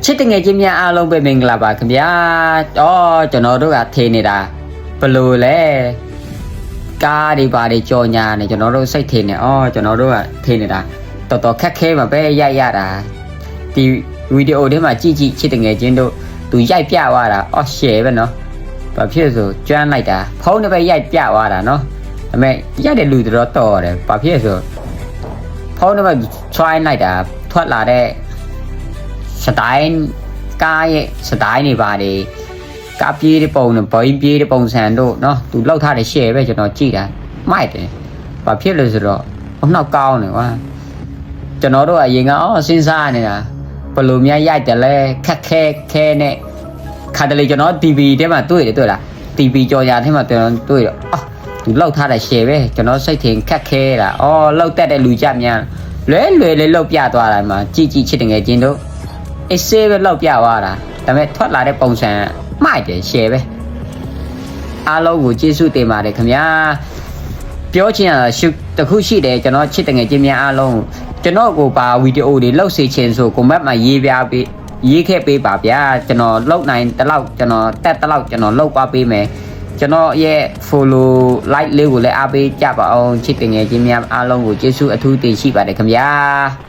ချစ်တငယ်ချင်းများအားလုံးပဲမင်္ဂလာပါခင်ဗျာကျွန်တော်တို့ကထင်းနေတာဘလို့လဲကားတွေပါတွေကြော်ညာနေကျွန်တော်တို့စိတ်ထင်းနေကျွန်တော်တို့ကထင်းနေတာတော်တော်ခက်ခဲမှာပဲရိုက်ရတာဒီဗီဒီယိုထဲမှာကြည့်ချစ်တငယ်ချင်းတို့သူရိုက်ပြသွားတာshare ပဲနော်ဘာဖြစ်ဆိုကျွမ်းလိုက်တာဖုန်းနဲ့ပဲရိုက်ပြသွားတာနော်ဒါပေမဲ့ရိုက်တဲ့လူတော်တော်တယ်ဘာဖြစ်ဆိုဖုန်းနဲ့ပဲ try လိုက်တာထွက်လာတဲ့စတိုင်းကားရဲ့စတိုင်းနေပါတယ်ကားပြေးတဲ့ပုံနဲ့ဘိန်းပြေးတဲ့ပုံစံတို့နော်သူလောက်ထားတဲ့ share ပဲကျွန်တော်ကြည့်တာမိုက်တယ်ဘာဖြစ်လို့ဆိုတော့အနောက်ကောင်းတယ်ကွာကျွန်တော်တို့အရင်ကစဉ်းစားနေတာဘယ်လိုများရိုက်တယ်လဲခက်ခဲနဲ့ခါတလေကျွန်တော် TV ထဲမှာတွေ့လား TV ကြော်ညာထဲမှာကျွန်တော်တွေ့တော့သူလောက်ထားတဲ့ share ပဲကျွန်တော်စိတ်ထင်ခက်ခဲတာလောက်တက်တဲ့လူကြများလွယ်လေးလောက်ပြသွားတာမှာကြည့်ချစ်တငယ်ချင်းတို့အစေးပဲလောက်ပြသွားတာဒါပေမဲ့ထွက်လာတဲ့ပုံစံမိုက်တယ် share ပဲအားလုံးကိုကျေးဇူးတင်ပါတယ်ခင်ဗျာပြောချင်တာတခုရှိတယ်ကျွန်တော်ချစ်တငယ်ချင်းများအားလုံးကျွန်တော်ကိုပါဗီဒီယိုတွေလောက်စေချင်ဆိုကွန်မန့်မှာရေးခဲ့ပေးပါဗျာကျွန်တော်လောက်နိုင်တလောက်ကျွန်တော်တက်တလောက်ကျွန်တော်လောက်ပါပေးမယ်ကျွန်တော်ရဲ့ follow like လေးကိုလည်းအားပေးကြပါအောင်ချစ်တငယ်ချင်းများအားလုံးကိုကျေးဇူးအထူးတင်ရှိပါတယ်ခင်ဗျာ